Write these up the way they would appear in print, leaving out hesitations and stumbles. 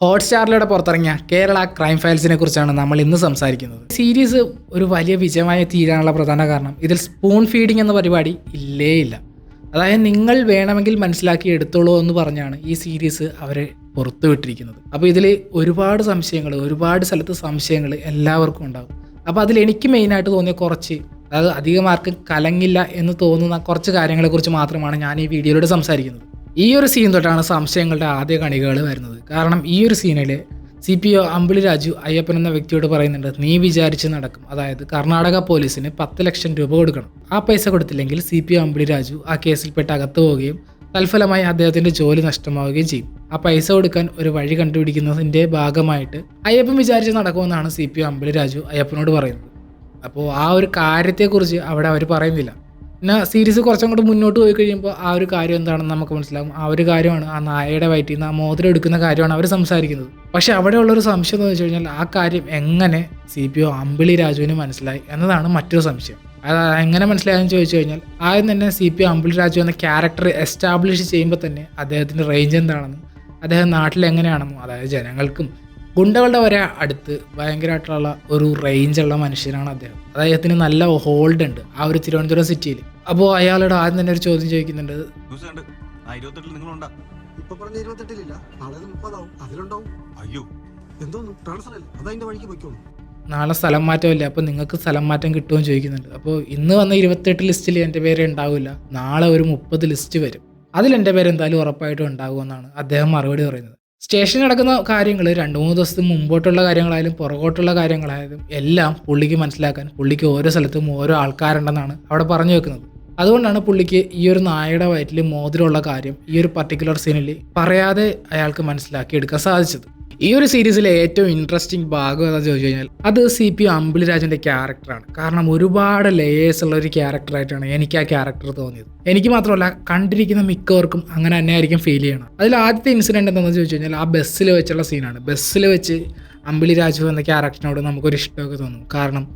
ഹോട്ട്സ്റ്റാറിലൂടെ പുറത്തിറങ്ങിയ കേരള ക്രൈം ഫയൽസിനെ കുറിച്ചാണ് നമ്മൾ ഇന്ന് സംസാരിക്കുന്നത്. സീരീസ് ഒരു വലിയ വിജയമായി തീരാനുള്ള പ്രധാന കാരണം ഇതിൽ സ്പൂൺ ഫീഡിംഗ് എന്ന പരിപാടി ഇല്ലേ ഇല്ല. അതായത് നിങ്ങൾ വേണമെങ്കിൽ മനസ്സിലാക്കി എടുത്തോളൂ എന്ന് പറഞ്ഞാണ് ഈ സീരീസ് അവരെ പുറത്തുവിട്ടിരിക്കുന്നത്. അപ്പോൾ ഇതിൽ ഒരുപാട് സംശയങ്ങൾ, ഒരുപാട് സ്ഥലത്ത് സംശയങ്ങൾ എല്ലാവർക്കും ഉണ്ടാകും. അപ്പോൾ അതിൽ എനിക്ക് മെയിനായിട്ട് തോന്നിയ കുറച്ച്, അതായത് അധികം ആർക്കും കലങ്ങില്ല എന്ന് തോന്നുന്ന കുറച്ച് കാര്യങ്ങളെക്കുറിച്ച് മാത്രമാണ് ഞാൻ ഈ വീഡിയോയിലൂടെ സംസാരിക്കുന്നത്. ഈ ഒരു സീൻ തൊട്ടാണ് സംശയങ്ങളുടെ ആദ്യ കണികകൾ വരുന്നത്. കാരണം ഈ ഒരു സീനിൽ CPO അമ്പിളി രാജു അയ്യപ്പൻ എന്ന വ്യക്തിയോട് പറയുന്നുണ്ട്, നീ വിചാരിച്ച് നടക്കും. അതായത് കർണാടക പോലീസിന് 10 ലക്ഷം രൂപ കൊടുക്കണം. ആ പൈസ കൊടുത്തില്ലെങ്കിൽ CPO അമ്പിളി രാജു ആ കേസിൽപ്പെട്ട് അകത്ത് പോവുകയും തൽഫലമായി അദ്ദേഹത്തിൻ്റെ ജോലി നഷ്ടമാവുകയും ചെയ്യും. ആ പൈസ കൊടുക്കാൻ ഒരു വഴി കണ്ടുപിടിക്കുന്നതിൻ്റെ ഭാഗമായിട്ട് അയ്യപ്പൻ വിചാരിച്ച് നടക്കുമെന്നാണ് CPO അമ്പിളി രാജു അയ്യപ്പനോട് പറയുന്നത്. അപ്പോൾ ആ ഒരു കാര്യത്തെക്കുറിച്ച് അവിടെ അവർ പറയുന്നില്ല. പിന്നെ സീരീസ് കുറച്ചും കൂടി മുന്നോട്ട് പോയി കഴിയുമ്പോൾ ആ ഒരു കാര്യം എന്താണെന്ന് നമുക്ക് മനസ്സിലാകും. ആ ഒരു കാര്യമാണ് ആ നായയുടെ വയറ്റിൽ നിന്ന് ആ മോതിരം എടുക്കുന്ന കാര്യമാണ് അവർ സംസാരിക്കുന്നത്. പക്ഷെ അവിടെയുള്ളൊരു സംശയം എന്ന് വെച്ച് കഴിഞ്ഞാൽ ആ കാര്യം എങ്ങനെ CPO അമ്പിളി രാജുവിന് മനസ്സിലായി എന്നതാണ് മറ്റൊരു സംശയം. അത് എങ്ങനെ മനസ്സിലായെന്ന് ചോദിച്ചു കഴിഞ്ഞാൽ ആദ്യം തന്നെ CPO അമ്പിളി രാജു എന്ന ക്യാരക്ടർ എസ്റ്റാബ്ലിഷ് ചെയ്യുമ്പോൾ തന്നെ അദ്ദേഹത്തിൻ്റെ റേഞ്ച് എന്താണെന്നും അദ്ദേഹം നാട്ടിൽ എങ്ങനെയാണെന്നും, അതായത് ജനങ്ങൾക്കും ഗുണ്ടകളുടെ വരെ അടുത്ത് ഭയങ്കരമായിട്ടുള്ള ഒരു റേഞ്ചുള്ള മനുഷ്യനാണ് അദ്ദേഹം. അദ്ദേഹത്തിന് നല്ല ഹോൾഡ് ഉണ്ട് ആ ഒരു തിരുവനന്തപുരം സിറ്റിയിൽ. അപ്പോൾ അയാളോട് ആദ്യം തന്നെ ഒരു ചോദ്യം ചോദിക്കുന്നുണ്ട്, നാളെ സ്ഥലം മാറ്റമില്ല, അപ്പോൾ നിങ്ങൾക്ക് സ്ഥലം മാറ്റം കിട്ടുമെന്ന് ചോദിക്കുന്നുണ്ട്. അപ്പോൾ ഇന്ന് വന്ന 28 ലിസ്റ്റിൽ എൻ്റെ പേര് ഉണ്ടാവില്ല, നാളെ ഒരു 30 ലിസ്റ്റ് വരും, അതിൽ എൻ്റെ പേര് എന്തായാലും ഉറപ്പായിട്ടും ഉണ്ടാകുമെന്നാണ് അദ്ദേഹം മറുപടി പറയുന്നത്. സ്റ്റേഷനിൽ നടക്കുന്ന കാര്യങ്ങൾ 2-3 ദിവസത്തിന് മുമ്പോട്ടുള്ള കാര്യങ്ങളായാലും പുറകോട്ടുള്ള കാര്യങ്ങളായാലും എല്ലാം പുള്ളിക്ക് മനസ്സിലാക്കാൻ പുള്ളിക്ക് ഓരോ സ്ഥലത്തും ഓരോ ആൾക്കാരുണ്ടെന്നാണ് അവിടെ പറഞ്ഞു വെക്കുന്നത്. അതുകൊണ്ടാണ് പുള്ളിക്ക് ഈ ഒരു നായയുടെ വയറ്റിൽ മോതിരമുള്ള കാര്യം ഈ ഒരു പർട്ടിക്കുലർ സീനിൽ പറയാതെ അയാൾക്ക് മനസ്സിലാക്കി എടുക്കാൻ സാധിച്ചത്. ഈ ഒരു സീരീസിലെ ഏറ്റവും ഇൻട്രസ്റ്റിംഗ് ഭാഗം എന്താണെന്ന് ചോദിച്ചു കഴിഞ്ഞാൽ അത് CPO അമ്പിളി രാജൻ്റെ ക്യാരക്ടറാണ്. കാരണം ഒരുപാട് ലേയേഴ്സ് ഉള്ള ഒരു ക്യാരക്ടറായിട്ടാണ് എനിക്ക് ആ ക്യാരക്ടർ തോന്നിയത്. എനിക്ക് മാത്രമല്ല, കണ്ടിരിക്കുന്ന മിക്കവർക്കും അങ്ങനെ തന്നെ ആയിരിക്കും ഫീൽ ചെയ്യണം. അതിൽ ആദ്യത്തെ ഇൻസിഡൻറ്റ് എന്താണെന്ന് ചോദിച്ചു കഴിഞ്ഞാൽ ആ ബസ്സിൽ വെച്ചുള്ള സീനാണ്. ബസ്സിൽ വെച്ച് അമ്പിളി രാജു എന്ന ക്യാരക്ടറിനോട് നമുക്കൊരു ഇഷ്ടമൊക്കെ തോന്നും. കാരണം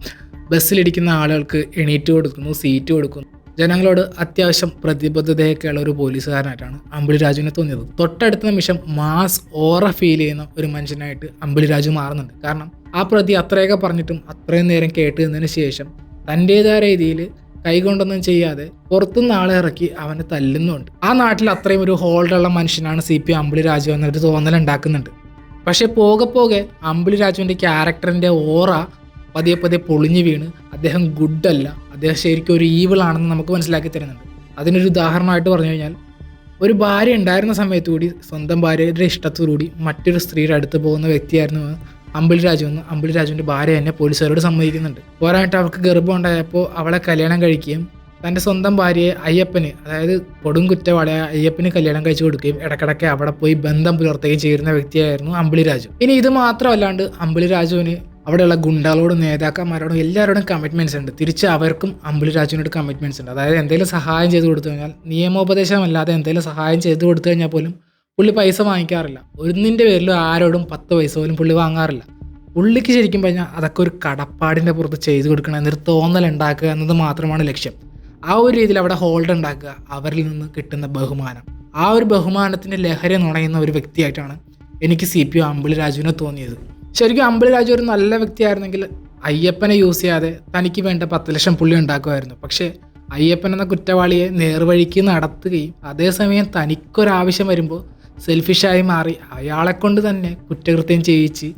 ബസ്സിലിരിക്കുന്ന ആളുകൾക്ക് എണീറ്റ് കൊടുക്കുന്നു, സീറ്റ് കൊടുക്കുന്നു, ജനങ്ങളോട് അത്യാവശ്യം പ്രതിബദ്ധതയൊക്കെയുള്ള ഒരു പോലീസുകാരനായിട്ടാണ് അമ്പിളി രാജുവിനെ തോന്നിയത്. തൊട്ടടുത്ത നിമിഷം മാസ് ഓറ ഫീൽ ചെയ്യുന്ന ഒരു മനുഷ്യനായിട്ട് അമ്പിളി രാജു മാറുന്നുണ്ട്. കാരണം ആ പ്രതി അത്രയൊക്കെ പറഞ്ഞിട്ടും അത്രയും നേരം കേട്ട് നിന്നതിന് ശേഷം തൻ്റേതായ രീതിയിൽ കൈകൊണ്ടൊന്നും ചെയ്യാതെ പുറത്തുനിന്ന് ആളെ ഇറക്കി അവനെ തല്ലുന്നുണ്ട്. ആ നാട്ടിൽ അത്രയും ഒരു ഹോൾഡുള്ള മനുഷ്യനാണ് CPO അമ്പിളി രാജു എന്നൊരു തോന്നലുണ്ടാക്കുന്നുണ്ട്. പക്ഷെ പോകെ പോകെ അമ്പിളി രാജുവിൻ്റെ ക്യാരക്ടറിൻ്റെ ഓറ പതിയെ പൊളിഞ്ഞു വീണ് അദ്ദേഹം ഗുഡല്ല, അദ്ദേഹം ശരിക്കും ഒരു ഈവിളാണെന്ന് നമുക്ക് മനസ്സിലാക്കി തരുന്നുണ്ട്. അതിനൊരു ഉദാഹരണമായിട്ട് പറഞ്ഞു കഴിഞ്ഞാൽ, ഒരു ഭാര്യ ഉണ്ടായിരുന്ന സമയത്ത് കൂടി സ്വന്തം ഭാര്യയുടെ ഇഷ്ടത്തോടുകൂടി മറ്റൊരു സ്ത്രീയുടെ അടുത്ത് പോകുന്ന വ്യക്തിയായിരുന്നു അമ്പിളി രാജു എന്ന് അമ്പിളി രാജുവിൻ്റെ ഭാര്യ തന്നെ പോലീസുകാരോട് സമ്മതിക്കുന്നുണ്ട്. പോരായിട്ട് അവർക്ക് ഗർഭം ഉണ്ടായപ്പോൾ അവളെ കല്യാണം കഴിക്കുകയും തൻ്റെ സ്വന്തം ഭാര്യയെ അയ്യപ്പന്, അതായത് കൊടും കുറ്റവാളിയായ അയ്യപ്പന് കല്യാണം കഴിച്ചു കൊടുക്കുകയും ഇടയ്ക്കിടയ്ക്ക് അവിടെ പോയി ബന്ധം പുലർത്തുകയും ചെയ്യുന്ന വ്യക്തിയായിരുന്നു അമ്പിളി രാജു. ഇനി ഇത് മാത്രമല്ലാണ്ട് അമ്പിളി രാജുവിന് അവിടെയുള്ള ഗുണ്ടകളോടും നേതാക്കന്മാരോടും എല്ലാവരോടും കമ്മിറ്റ്മെൻറ്റ്സ് ഉണ്ട്. തിരിച്ച് അവർക്കും അമ്പിളി രാജുവിനോട് കമ്മിറ്റ്മെൻറ്റ്സ് ഉണ്ട്. അതായത് എന്തെങ്കിലും സഹായം ചെയ്ത് കൊടുത്തു കഴിഞ്ഞാൽ, നിയമോപദേശമല്ലാതെ എന്തെങ്കിലും സഹായം ചെയ്ത് കൊടുത്തു കഴിഞ്ഞാൽ പോലും പുള്ളി പൈസ വാങ്ങിക്കാറില്ല. ഒന്നിൻ്റെ പേരിലും ആരോടും 10 പൈസ പോലും പുള്ളി വാങ്ങാറില്ല. പുള്ളിക്ക് ശരിക്കും പറഞ്ഞാൽ അതൊക്കെ ഒരു കടപ്പാടിൻ്റെ പുറത്ത് ചെയ്ത് കൊടുക്കണം എന്നൊരു തോന്നലുണ്ടാക്കുക എന്നത് മാത്രമാണ് ലക്ഷ്യം. ആ ഒരു രീതിയിൽ അവിടെ ഹോൾഡ് ഉണ്ടാക്കുക, അവരിൽ നിന്ന് കിട്ടുന്ന ബഹുമാനം, ആ ഒരു ബഹുമാനത്തിൻ്റെ ലഹരി നുണയുന്ന ഒരു വ്യക്തിയായിട്ടാണ് എനിക്ക് CPO അമ്പിളി രാജുവിനെ തോന്നിയത്. ശരിക്കും അമ്പിളി രാജു ഒരു നല്ല വ്യക്തിയായിരുന്നെങ്കിൽ അയ്യപ്പനെ യൂസ് ചെയ്യാതെ തനിക്ക് വേണ്ട 10 ലക്ഷം പുള്ളി ഉണ്ടാക്കുമായിരുന്നു. പക്ഷേ അയ്യപ്പൻ എന്ന കുറ്റവാളിയെ നേർവഴിക്ക് നടത്തുകയും അതേസമയം തനിക്കൊരാവശ്യം വരുമ്പോൾ സെൽഫിഷായി മാറി അയാളെക്കൊണ്ട് തന്നെ കുറ്റകൃത്യം ചെയ്യിച്ച്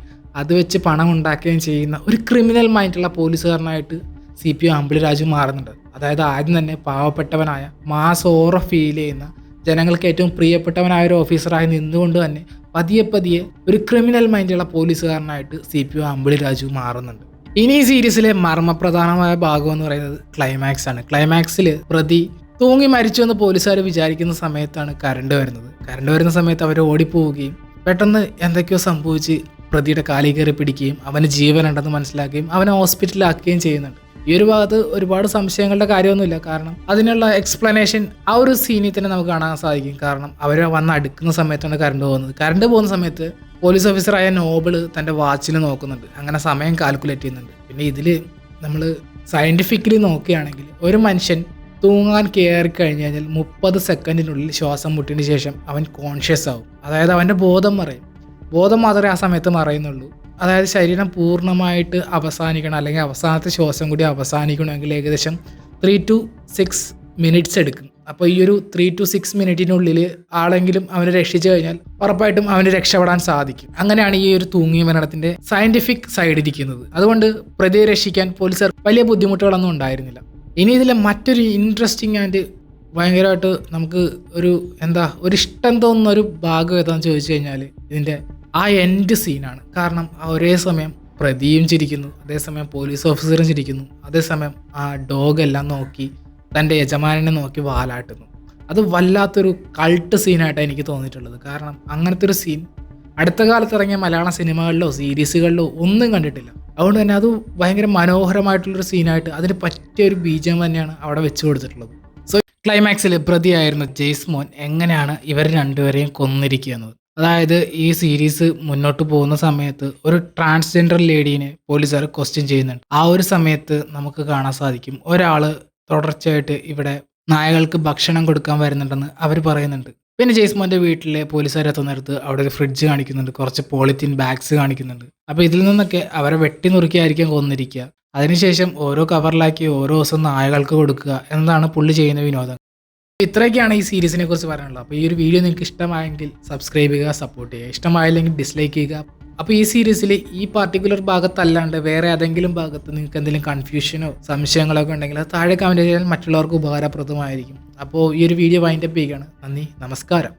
അത് വെച്ച് പണം ഉണ്ടാക്കുകയും ചെയ്യുന്ന ഒരു ക്രിമിനൽ മൈൻഡുള്ള പോലീസുകാരനായിട്ട് CPO അമ്പിളി രാജു മാറുന്നുണ്ട്. അതായത് ആദ്യം തന്നെ പാവപ്പെട്ടവനായ മാസ് ഓറ ഫീൽ ചെയ്യുന്ന ജനങ്ങൾക്ക് ഏറ്റവും പ്രിയപ്പെട്ടവനായ ഒരു ഓഫീസറായി നിന്നുകൊണ്ട് തന്നെ പതിയെ ഒരു ക്രിമിനൽ മൈൻഡുള്ള പോലീസുകാരനായിട്ട് CPO അമ്പിളി രാജു മാറുന്നുണ്ട്. ഇനി ഈ സീരീസിലെ മർമ്മപ്രധാനമായ ഭാഗം എന്ന് പറയുന്നത് ക്ലൈമാക്സ് ആണ്. ക്ലൈമാക്സിൽ പ്രതി തൂങ്ങി മരിച്ചു എന്ന് പോലീസുകാർ വിചാരിക്കുന്ന സമയത്താണ് കറണ്ട് വരുന്നത്. കറണ്ട് വരുന്ന സമയത്ത് അവർ ഓടിപ്പോവുകയും പെട്ടെന്ന് എന്തൊക്കെയോ സംഭവിച്ച് പ്രതിയുടെ കാലിൽ കയറി പിടിക്കുകയും അവന് ജീവനുണ്ടെന്ന് മനസ്സിലാക്കുകയും അവനെ ഹോസ്പിറ്റലിലാക്കുകയും ചെയ്യുന്നുണ്ട്. ഈ ഒരു ഭാഗത്ത് ഒരുപാട് സംശയങ്ങളുടെ കാര്യമൊന്നുമില്ല. കാരണം അതിനുള്ള എക്സ്പ്ലനേഷൻ ആ ഒരു സീനിൽ തന്നെ നമുക്ക് കാണാൻ സാധിക്കും. കാരണം അവർ വന്ന് അടുക്കുന്ന സമയത്താണ് കറണ്ട് പോകുന്നത്. കറണ്ട് പോകുന്ന സമയത്ത് പോലീസ് ഓഫീസറായ നോബിൾ തൻ്റെ വാച്ചിൽ നോക്കുന്നുണ്ട്, അങ്ങനെ സമയം കാൽക്കുലേറ്റ് ചെയ്യുന്നുണ്ട്. പിന്നെ ഇതിൽ നമ്മൾ സയൻറ്റിഫിക്കലി നോക്കുകയാണെങ്കിൽ ഒരു മനുഷ്യൻ തൂങ്ങാൻ കയറി കഴിഞ്ഞ് കഴിഞ്ഞാൽ 30 സെക്കൻഡിനുള്ളിൽ ശ്വാസം മുട്ടിന് ശേഷം അവൻ കോൺഷ്യസ് ആവും. അതായത് അവൻ്റെ ബോധം മറയും. ബോധം മാത്രമേ ആ സമയത്ത് മറയുന്നുള്ളൂ. അതായത് ശരീരം പൂർണ്ണമായിട്ട് അവസാനിക്കണം, അല്ലെങ്കിൽ അവസാനത്തെ ശ്വാസം കൂടി അവസാനിക്കണമെങ്കിൽ ഏകദേശം 3 to 6 മിനിറ്റ്സ് എടുക്കും. അപ്പോൾ ഈ ഒരു 3 to 6 മിനിറ്റിനുള്ളിൽ ആളെങ്കിലും അവനെ രക്ഷിച്ചു കഴിഞ്ഞാൽ ഉറപ്പായിട്ടും അവന് രക്ഷപ്പെടാൻ സാധിക്കും. അങ്ങനെയാണ് ഈ ഒരു തൂങ്ങിയ മരണത്തിന്റെ സയന്റിഫിക് സൈഡ് ഇരിക്കുന്നത്. അതുകൊണ്ട് പ്രതിയെ രക്ഷിക്കാൻ പോലീസുകാർ വലിയ ബുദ്ധിമുട്ടുകളൊന്നും ഉണ്ടായിരുന്നില്ല. ഇനി ഇതിലെ മറ്റൊരു ഇൻട്രസ്റ്റിംഗ് ആൻഡ് ഭയങ്കരമായിട്ട് നമുക്ക് ഒരു ഇഷ്ടം തോന്നുന്ന ഒരു ഭാഗം ഏതാണെന്ന് ചോദിച്ചു കഴിഞ്ഞാൽ ഇതിൻ്റെ ആ എൻഡ് സീനാണ്. കാരണം ഒരേ സമയം പ്രതിയും ചിരിക്കുന്നു, അതേസമയം പോലീസ് ഓഫീസറും ചിരിക്കുന്നു, അതേസമയം ആ ഡോഗ് എല്ലാം നോക്കി തൻ്റെ യജമാനെ നോക്കി വാലാട്ടുന്നു. അത് വല്ലാത്തൊരു കൾട്ട് സീനായിട്ടാണ് എനിക്ക് തോന്നിയിട്ടുള്ളത്. കാരണം അങ്ങനത്തെ ഒരു സീൻ അടുത്ത കാലത്ത് ഇറങ്ങിയ മലയാള സിനിമകളിലോ സീരീസുകളിലോ ഒന്നും കണ്ടിട്ടില്ല. അതുകൊണ്ട് തന്നെ അത് ഭയങ്കര മനോഹരമായിട്ടുള്ളൊരു സീനായിട്ട് അതിന് പറ്റിയ ഒരു ബീജം തന്നെയാണ് അവിടെ വെച്ച് കൊടുത്തിട്ടുള്ളത്. സോ ക്ലൈമാക്സിൽ പ്രതിയായിരുന്ന ജെയ്സ്മോൻ എങ്ങനെയാണ് ഇവർ രണ്ടുപേരെയും കൊന്നിരിക്കുക എന്നത്. അതായത് ഈ സീരീസ് മുന്നോട്ട് പോകുന്ന സമയത്ത് ഒരു ട്രാൻസ്ജെൻഡർ ലേഡീനെ പോലീസുകാർ ക്വസ്റ്റ്യൻ ചെയ്യുന്നുണ്ട്. ആ ഒരു സമയത്ത് നമുക്ക് കാണാൻ സാധിക്കും ഒരാൾ തുടർച്ചയായിട്ട് ഇവിടെ നായകൾക്ക് ഭക്ഷണം കൊടുക്കാൻ വരുന്നുണ്ടെന്ന് അവർ പറയുന്നുണ്ട്. പിന്നെ ജെയ്സ്മോൻ്റെ വീട്ടിലെ പോലീസുകാർ എത്തുന്നിടത്ത് അവിടെ ഒരു ഫ്രിഡ്ജ് കാണിക്കുന്നുണ്ട്, കുറച്ച് പോളിത്തീൻ ബാഗ്സ് കാണിക്കുന്നുണ്ട്. അപ്പോൾ ഇതിൽ നിന്നൊക്കെ അവരെ വെട്ടി നുറുക്കിയായിരിക്കും കൊന്നിരിക്കുക. അതിനുശേഷം ഓരോ കവറിലാക്കി ഓരോ ദിവസം നായകൾക്ക് കൊടുക്കുക എന്നതാണ് പുള്ളി ചെയ്യുന്ന വിനോദം. ഇത്രയൊക്കെയാണ് ഈ സീരീസിനെ കുറിച്ച് പറയാനുള്ളത്. അപ്പോൾ ഈ ഒരു വീഡിയോ നിങ്ങൾക്ക് ഇഷ്ടമായെങ്കിൽ സബ്സ്ക്രൈബ് ചെയ്യുക, സപ്പോർട്ട് ചെയ്യുക. ഇഷ്ടമായില്ലെങ്കിൽ ഡിസ്ലൈക്ക് ചെയ്യുക. അപ്പോൾ ഈ സീരീസിൽ ഈ പാർട്ടിക്കുലർ ഭാഗത്തല്ലാണ്ട് വേറെ ഏതെങ്കിലും ഭാഗത്ത് നിങ്ങൾക്ക് എന്തെങ്കിലും കൺഫ്യൂഷനോ സംശയങ്ങളോ ഒക്കെ ഉണ്ടെങ്കിൽ അത് താഴെ കമൻറ്റ് ചെയ്താൽ മറ്റുള്ളവർക്ക് ഉപകാരപ്രദമായിരിക്കും. അപ്പോൾ ഈ ഒരു വീഡിയോ വൈൻഡപ്പ് ചെയ്യുകയാണ്. നന്ദി, നമസ്കാരം.